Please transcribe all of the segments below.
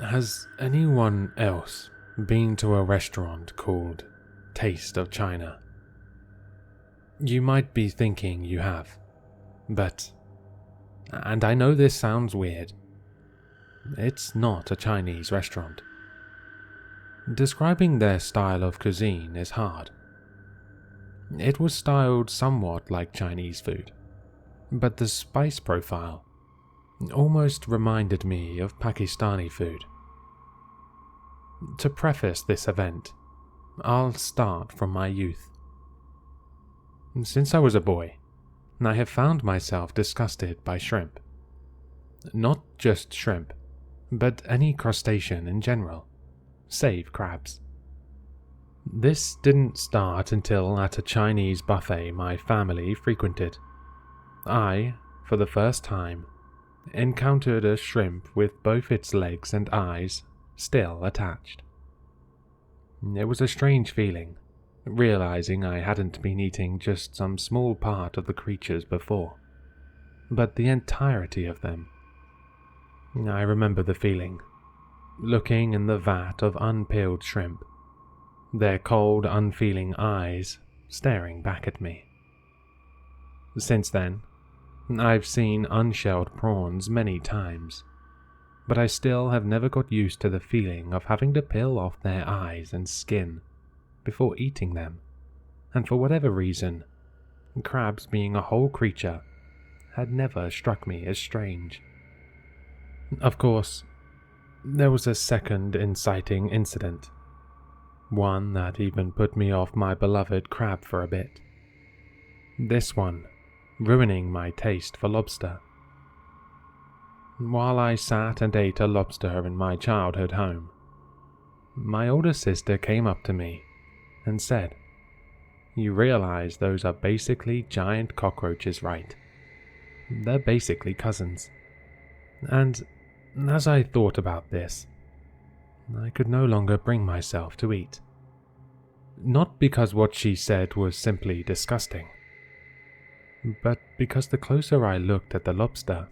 Has anyone else been to a restaurant called Taste of China? You might be thinking you have, but, and I know this sounds weird, it's not a Chinese restaurant. Describing their style of cuisine is hard. It was styled somewhat like Chinese food, but the spice profile almost reminded me of Pakistani food. To preface this event, I'll start from my youth. Since I was a boy, I have found myself disgusted by shrimp. Not just shrimp, but any crustacean in general, save crabs. This didn't start until at a Chinese buffet my family frequented. I, for the first time, encountered a shrimp with both its legs and eyes still attached. It was a strange feeling, realizing I hadn't been eating just some small part of the creatures before, but the entirety of them. I remember the feeling, looking in the vat of unpeeled shrimp, their cold, unfeeling eyes staring back at me. Since then, I've seen unshelled prawns many times, but I still have never got used to the feeling of having to peel off their eyes and skin before eating them, and for whatever reason, crabs being a whole creature had never struck me as strange. Of course, there was a second inciting incident, one that even put me off my beloved crab for a bit. This one ruining my taste for lobster. While I sat and ate a lobster in my childhood home, my older sister came up to me and said, "You realize those are basically giant cockroaches, right? They're basically cousins." And as I thought about this, I could no longer bring myself to eat. Not because what she said was simply disgusting, but because the closer I looked at the lobster,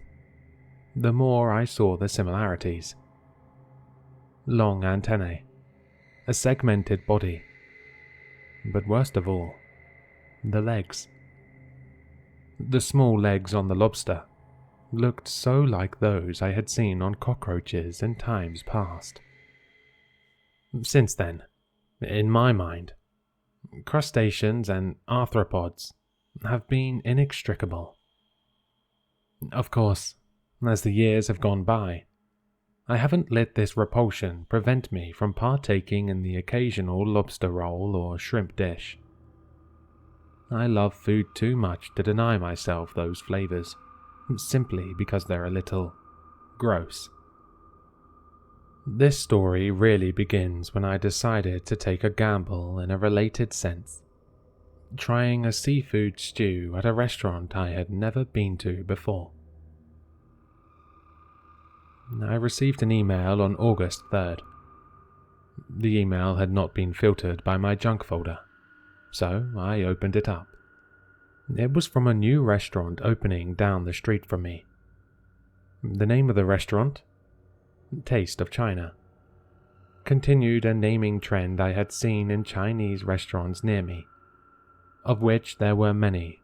the more I saw the similarities. Long antennae, a segmented body, but worst of all, the legs. The small legs on the lobster looked so like those I had seen on cockroaches in times past. Since then, in my mind, crustaceans and arthropods have been inextricable. Of course, as the years have gone by, I haven't let this repulsion prevent me from partaking in the occasional lobster roll or shrimp dish. I love food too much to deny myself those flavors, simply because they're a little gross. This story really begins when I decided to take a gamble in a related sense, trying a seafood stew at a restaurant I had never been to before. I received an email on August 3rd. The email had not been filtered by my junk folder, so I opened it up. It was from a new restaurant opening down the street from me. The name of the restaurant? Taste of China. Continued a naming trend I had seen in Chinese restaurants near me, of which there were many,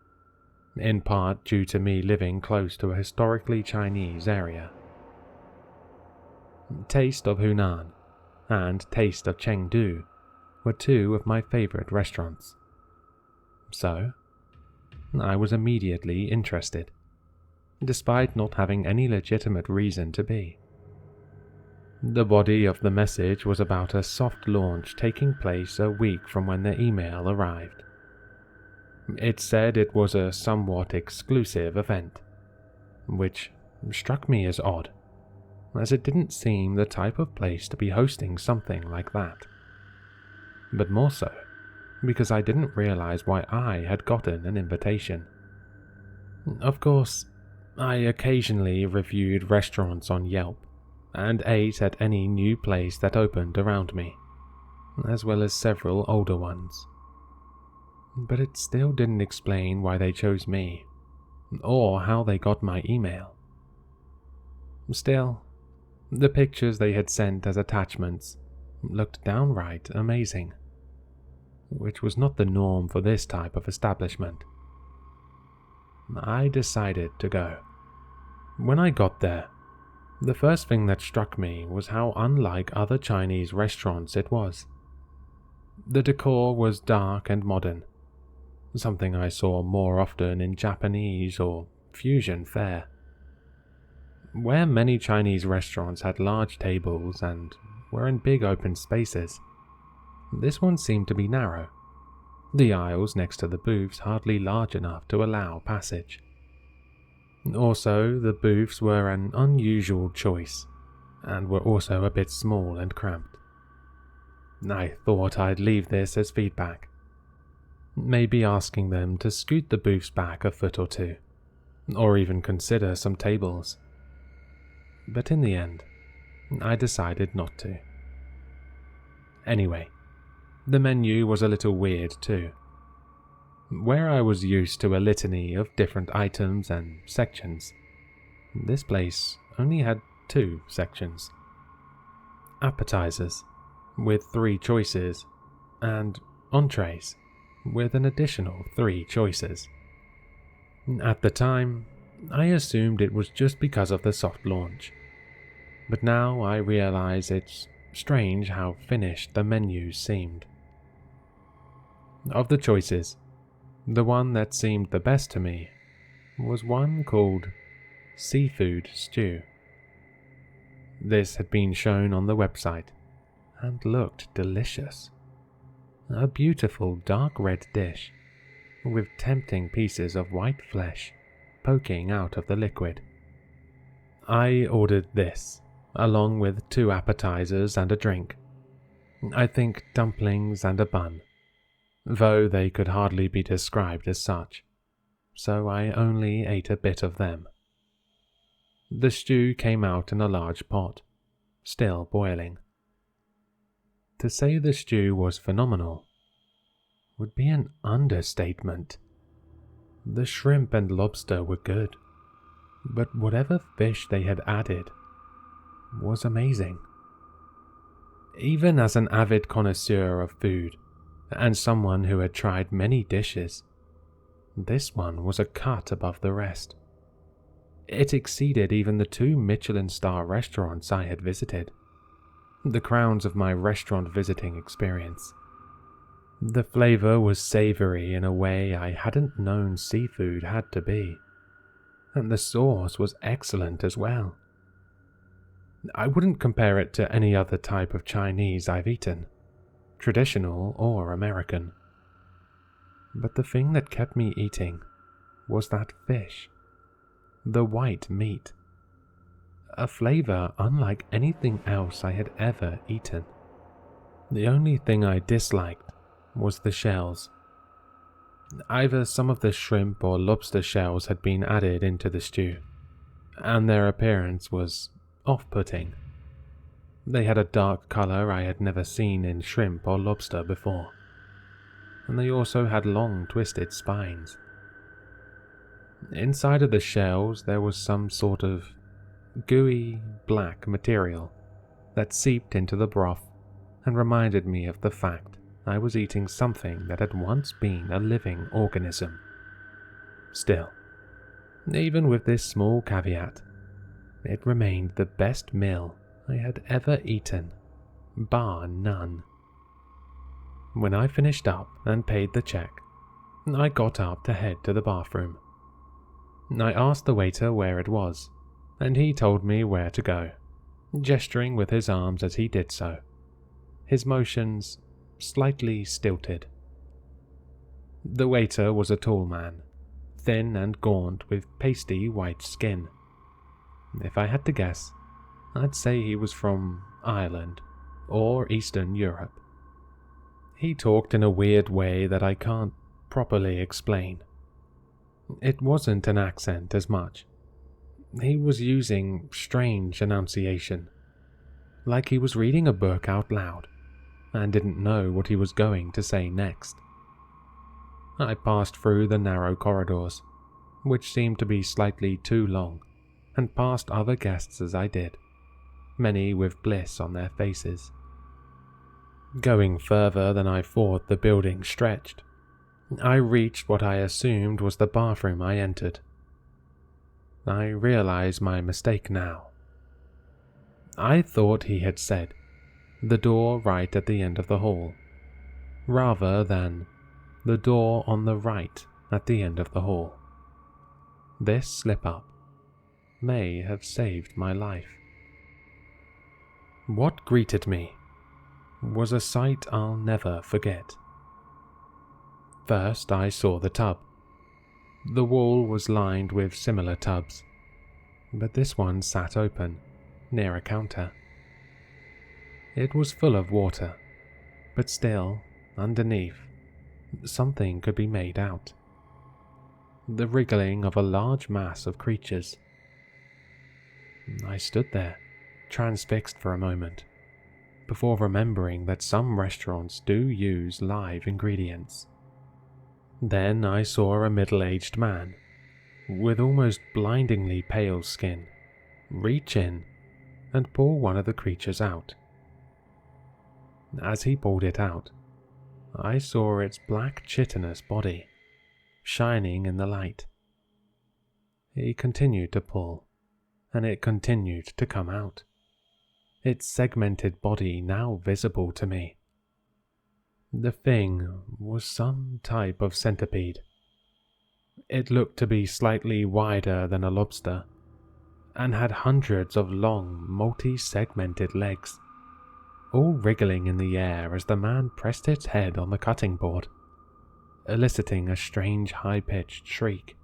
in part due to me living close to a historically Chinese area. Taste of Hunan and Taste of Chengdu were two of my favorite restaurants. So, I was immediately interested, despite not having any legitimate reason to be. The body of the message was about a soft launch taking place a week from when the email arrived. It said it was a somewhat exclusive event, which struck me as odd, as it didn't seem the type of place to be hosting something like that. But more so, because I didn't realize why I had gotten an invitation. Of course, I occasionally reviewed restaurants on Yelp, and ate at any new place that opened around me, as well as several older ones. But it still didn't explain why they chose me, or how they got my email. Still, the pictures they had sent as attachments looked downright amazing, which was not the norm for this type of establishment. I decided to go. When I got there, the first thing that struck me was how unlike other Chinese restaurants it was. The decor was dark and modern, something I saw more often in Japanese or fusion fare. Where many Chinese restaurants had large tables and were in big open spaces, this one seemed to be narrow, the aisles next to the booths hardly large enough to allow passage. Also, the booths were an unusual choice, and were also a bit small and cramped. I thought I'd leave this as feedback, maybe asking them to scoot the booths back a foot or two, or even consider some tables. But in the end, I decided not to. Anyway, the menu was a little weird too. Where I was used to a litany of different items and sections, this place only had 2 sections. Appetizers, with 3 choices, and entrees, with an additional 3 choices. At the time, I assumed it was just because of the soft launch, but now I realize it's strange how finished the menus seemed. Of the choices, the one that seemed the best to me was one called seafood stew. This had been shown on the website and looked delicious. A beautiful dark red dish with tempting pieces of white flesh poking out of the liquid. I ordered this, along with 2 appetizers and a drink. I think dumplings and a bun, though they could hardly be described as such, so I only ate a bit of them. The stew came out in a large pot, still boiling. To say the stew was phenomenal would be an understatement. The shrimp and lobster were good, but whatever fish they had added was amazing. Even as an avid connoisseur of food, and someone who had tried many dishes, this one was a cut above the rest. It exceeded even the 2 Michelin-star restaurants I had visited, the crowns of my restaurant visiting experience. The flavor was savory in a way I hadn't known seafood had to be, and the sauce was excellent as well. I wouldn't compare it to any other type of Chinese I've eaten, traditional or American. But the thing that kept me eating was that fish, the white meat, a flavor unlike anything else I had ever eaten. The only thing I disliked was the shells. Either some of the shrimp or lobster shells had been added into the stew, and their appearance was off-putting. They had a dark color I had never seen in shrimp or lobster before, and they also had long twisted spines. Inside of the shells there was some sort of gooey black material that seeped into the broth and reminded me of the fact I was eating something that had once been a living organism. Still, even with this small caveat, it remained the best meal I had ever eaten, bar none. When I finished up and paid the check, I got up to head to the bathroom. I asked the waiter where it was, and he told me where to go, gesturing with his arms as he did so, his motions slightly stilted. The waiter was a tall man, thin and gaunt with pasty white skin. If I had to guess, I'd say he was from Ireland or Eastern Europe. He talked in a weird way that I can't properly explain. It wasn't an accent as much. He was using strange enunciation, like he was reading a book out loud, and didn't know what he was going to say next. I passed through the narrow corridors, which seemed to be slightly too long, and past other guests as I did, many with bliss on their faces. Going further than I thought the building stretched, I reached what I assumed was the bathroom I entered. I realize my mistake now. I thought he had said the door right at the end of the hall, rather than the door on the right at the end of the hall. This slip-up may have saved my life. What greeted me was a sight I'll never forget. First, I saw the tub. The wall was lined with similar tubs, but this one sat open, near a counter. It was full of water, but still, underneath, something could be made out. The wriggling of a large mass of creatures. I stood there, transfixed for a moment, before remembering that some restaurants do use live ingredients. Then I saw a middle-aged man, with almost blindingly pale skin, reach in and pull one of the creatures out. As he pulled it out, I saw its black chitinous body, shining in the light. He continued to pull, and it continued to come out, its segmented body now visible to me. The thing was some type of centipede. It looked to be slightly wider than a lobster, and had hundreds of long, multi-segmented legs, all wriggling in the air as the man pressed its head on the cutting board, eliciting a strange high-pitched shriek,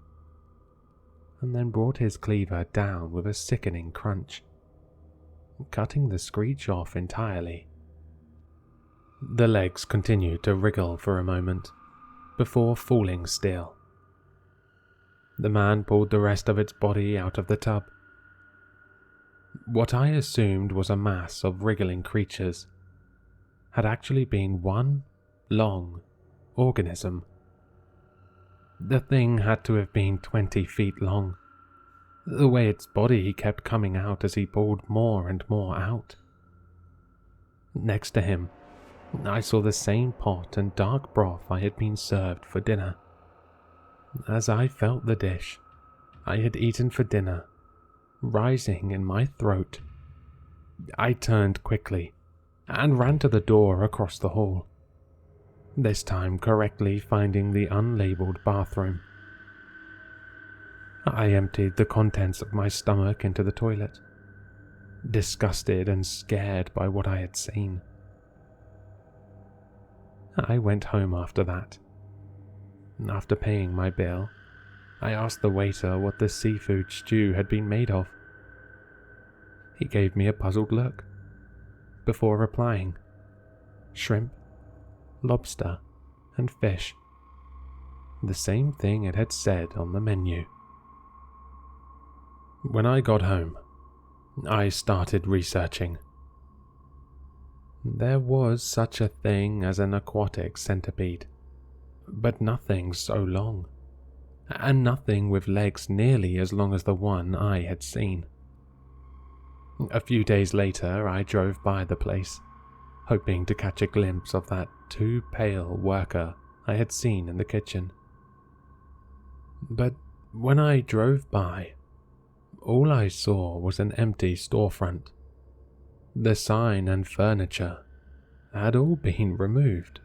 and then brought his cleaver down with a sickening crunch, cutting the screech off entirely. The legs continued to wriggle for a moment, before falling still. The man pulled the rest of its body out of the tub. What I assumed was a mass of wriggling creatures had actually been one long organism. The thing had to have been 20 feet long, the way its body kept coming out as he pulled more and more out. Next to him, I saw the same pot and dark broth I had been served for dinner. As I felt the dish I had eaten for dinner rising in my throat, I turned quickly and ran to the door across the hall, this time correctly finding the unlabeled bathroom. I emptied the contents of my stomach into the toilet, disgusted and scared by what I had seen. I went home after that. After paying my bill, I asked the waiter what the seafood stew had been made of. He gave me a puzzled look, before replying, shrimp, lobster, and fish. The same thing it had said on the menu. When I got home, I started researching. There was such a thing as an aquatic centipede, but nothing so long, and nothing with legs nearly as long as the one I had seen. A few days later, I drove by the place, hoping to catch a glimpse of that too pale worker I had seen in the kitchen. But when I drove by, all I saw was an empty storefront. The sign and furniture had all been removed.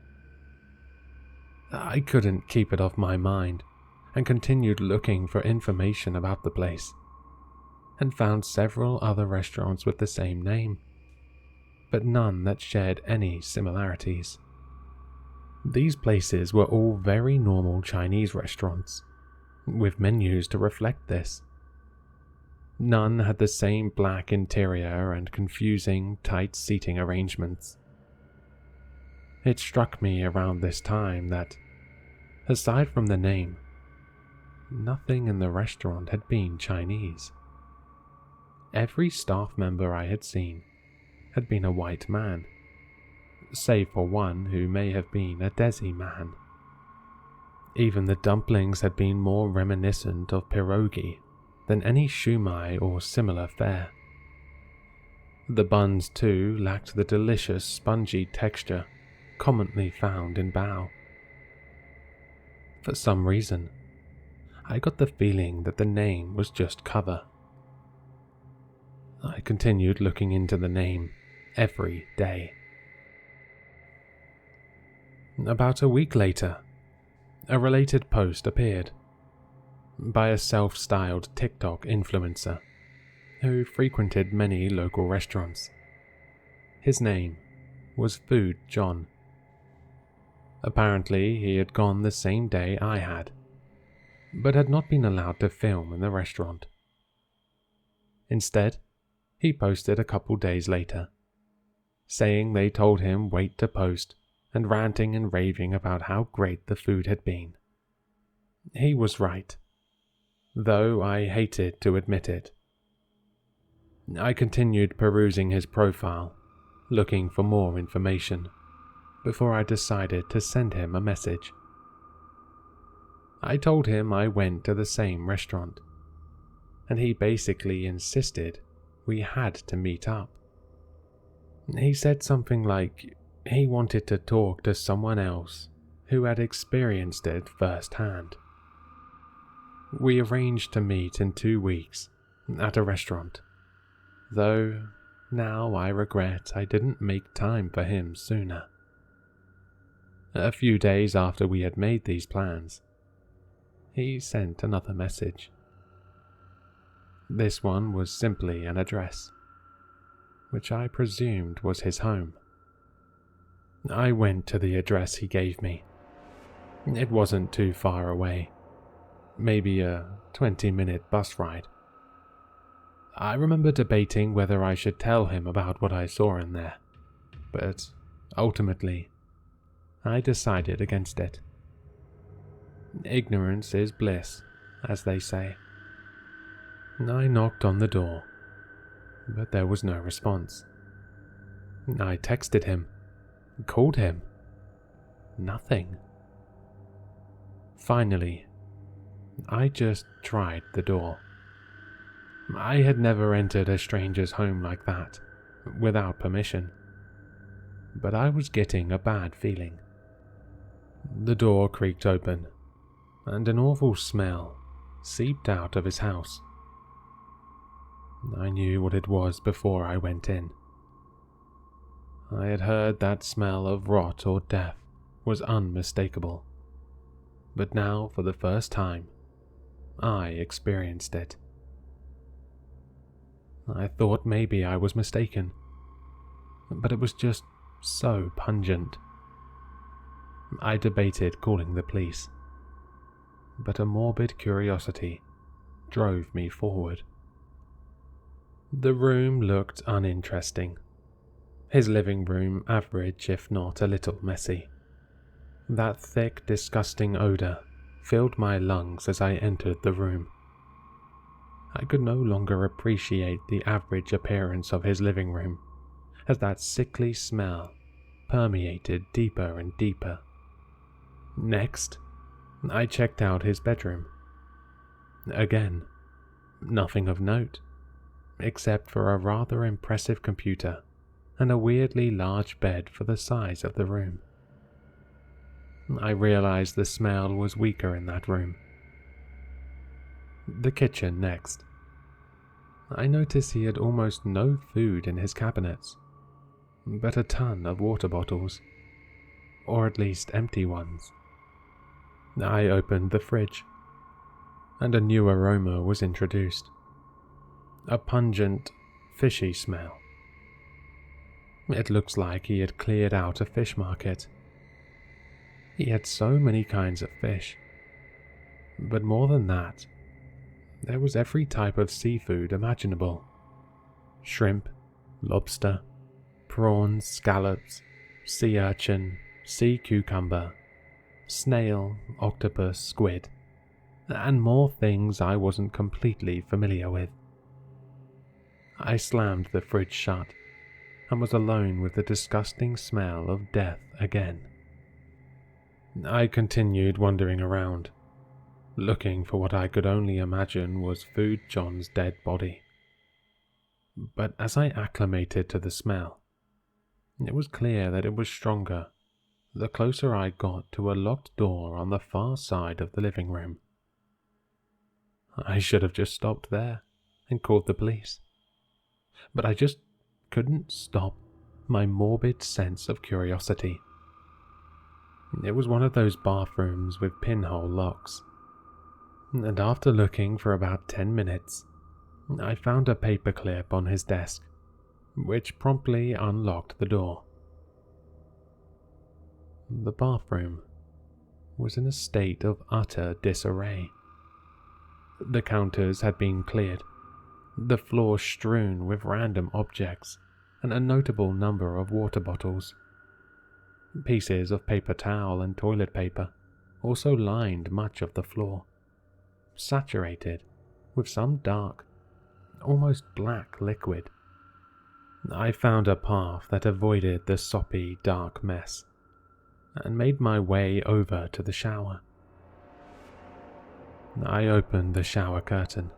I couldn't keep it off my mind and continued looking for information about the place, and found several other restaurants with the same name, but none that shared any similarities. These places were all very normal Chinese restaurants, with menus to reflect this. None had the same black interior and confusing, tight seating arrangements. It struck me around this time that, aside from the name, nothing in the restaurant had been Chinese. Every staff member I had seen had been a white man, save for one who may have been a Desi man. Even the dumplings had been more reminiscent of pierogi than any shumai or similar fare. The buns, too, lacked the delicious spongy texture commonly found in bao. For some reason, I got the feeling that the name was just cover. I continued looking into the name every day. About a week later, a related post appeared by a self-styled TikTok influencer who frequented many local restaurants. His name was Food John. Apparently, he had gone the same day I had, but had not been allowed to film in the restaurant. Instead, he posted a couple days later, saying they told him wait to post and ranting and raving about how great the food had been. He was right, though I hated to admit it. I continued perusing his profile, looking for more information, before I decided to send him a message. I told him I went to the same restaurant, and he basically insisted we had to meet up. He said something like he wanted to talk to someone else who had experienced it firsthand. We arranged to meet in 2 weeks at a restaurant, though now I regret I didn't make time for him sooner. A few days after we had made these plans, he sent another message. This one was simply an address, which I presumed was his home. I went to the address he gave me. It wasn't too far away, maybe a 20-minute bus ride. I remember debating whether I should tell him about what I saw in there, but ultimately, I decided against it. Ignorance is bliss, as they say. I knocked on the door, but there was no response. I texted him, called him. Nothing. Finally, I just tried the door. I had never entered a stranger's home like that, without permission, but I was getting a bad feeling. The door creaked open, and an awful smell seeped out of his house. I knew what it was before I went in. I had heard that smell of rot or death was unmistakable, but now, for the first time, I experienced it. I thought maybe I was mistaken, but it was just so pungent. I debated calling the police, but a morbid curiosity drove me forward. The room looked uninteresting. His living room average, if not a little messy. That thick, disgusting odor filled my lungs as I entered the room. I could no longer appreciate the average appearance of his living room, as that sickly smell permeated deeper and deeper. Next, I checked out his bedroom. Again, nothing of note, except for a rather impressive computer and a weirdly large bed for the size of the room. I realized the smell was weaker in that room. The kitchen next. I noticed he had almost no food in his cabinets, but a ton of water bottles, or at least empty ones. I opened the fridge, and a new aroma was introduced. A pungent, fishy smell. It looks like he had cleared out a fish market. He had so many kinds of fish, but more than that, there was every type of seafood imaginable. Shrimp, lobster, prawns, scallops, sea urchin, sea cucumber, snail, octopus, squid, and more things I wasn't completely familiar with. I slammed the fridge shut, and was alone with the disgusting smell of death again. I continued wandering around, looking for what I could only imagine was Food John's dead body. But as I acclimated to the smell, it was clear that it was stronger the closer I got to a locked door on the far side of the living room. I should have just stopped there and called the police, but I just couldn't stop my morbid sense of curiosity. It was one of those bathrooms with pinhole locks, and after looking for about 10 minutes, I found a paperclip on his desk, which promptly unlocked the door. The bathroom was in a state of utter disarray. The counters had been cleared, the floor strewn with random objects, and a notable number of water bottles. Pieces of paper towel and toilet paper also lined much of the floor, saturated with some dark, almost black liquid. I found a path that avoided the soppy, dark mess, and made my way over to the shower. I opened the shower curtain.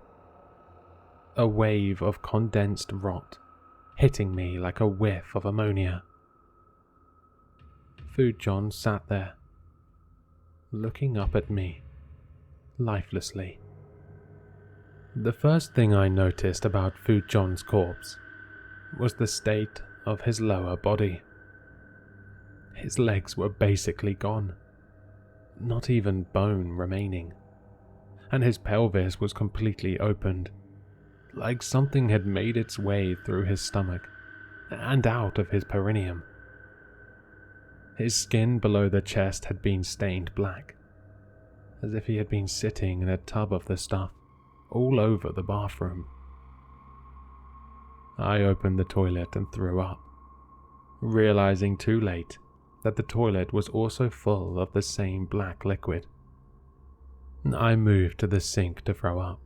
A wave of condensed rot hitting me like a whiff of ammonia. Food John sat there, looking up at me, lifelessly. The first thing I noticed about Food John's corpse was the state of his lower body. His legs were basically gone, not even bone remaining, and his pelvis was completely opened, like something had made its way through his stomach and out of his perineum. His skin below the chest had been stained black, as if he had been sitting in a tub of the stuff all over the bathroom. I opened the toilet and threw up, realizing too late that the toilet was also full of the same black liquid. I moved to the sink to throw up,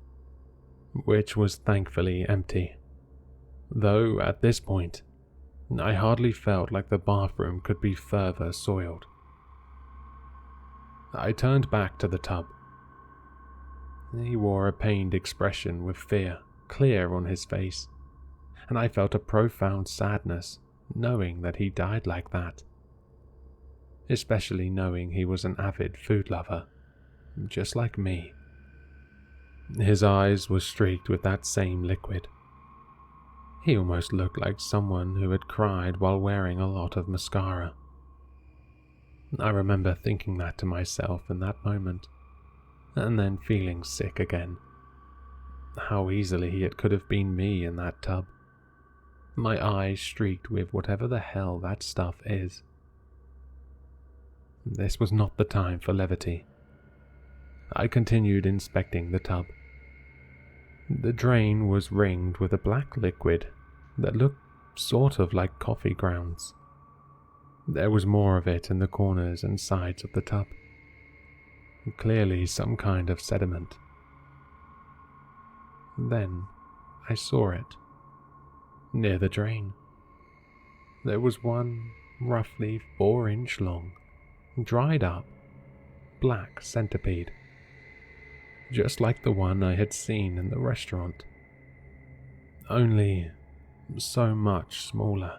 which was thankfully empty, though at this point I hardly felt like the bathroom could be further soiled. I turned back to the tub. He wore a pained expression with fear clear on his face, and I felt a profound sadness knowing that he died like that, especially knowing he was an avid food lover, just like me. His eyes were streaked with that same liquid. He almost looked like someone who had cried while wearing a lot of mascara. I remember thinking that to myself in that moment, and then feeling sick again. How easily it could have been me in that tub. My eyes streaked with whatever the hell that stuff is. This was not the time for levity. I continued inspecting the tub. The drain was ringed with a black liquid that looked sort of like coffee grounds. There was more of it in the corners and sides of the tub. Clearly some kind of sediment. Then I saw it. Near the drain, there was one roughly 4-inch long, dried up, black centipede, just like the one I had seen in the restaurant, only so much smaller.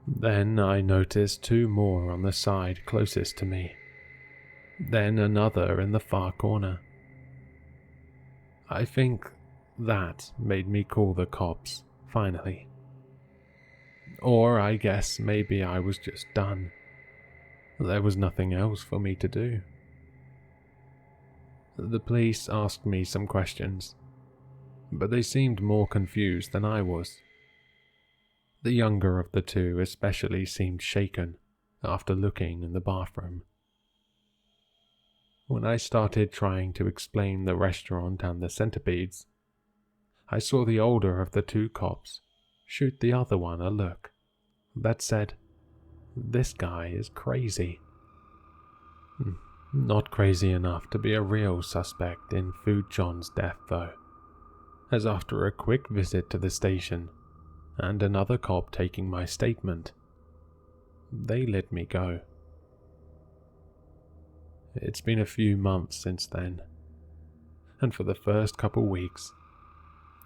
Then I noticed 2 more on the side closest to me, then another in the far corner. I think that made me call the cops, finally. Or I guess maybe I was just done. There was nothing else for me to do. The police asked me some questions, but they seemed more confused than I was. The younger of the 2 especially seemed shaken after looking in the bathroom. When I started trying to explain the restaurant and the centipedes, I saw the older of the 2 cops shoot the other one a look that said, "This guy is crazy." Not crazy enough to be a real suspect in Food John's death though, as after a quick visit to the station and another cop taking my statement. They let me go. It's been a few months since then, and for the first couple weeks,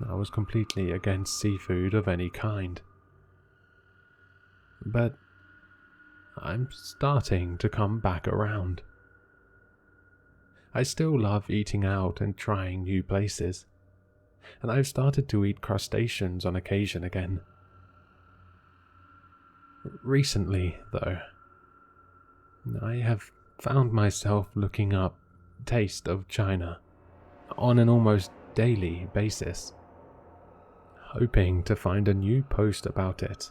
I was completely against seafood of any kind. But I'm starting to come back around. I still love eating out and trying new places, and I've started to eat crustaceans on occasion again. Recently, though, I have found myself looking up Taste of China on an almost daily basis, hoping to find a new post about it.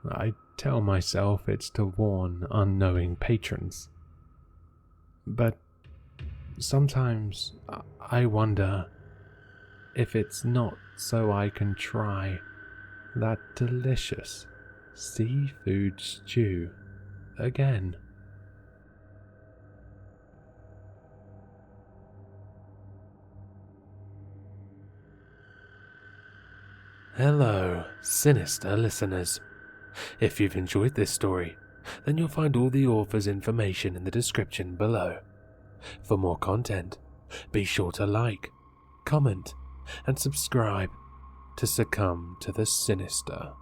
I tell myself it's to warn unknowing patrons, but sometimes I wonder if it's not so I can try that delicious seafood stew again. Hello, Sinister listeners. If you've enjoyed this story, then you'll find all the author's information in the description below. For more content, be sure to like, comment, and subscribe to succumb to the sinister.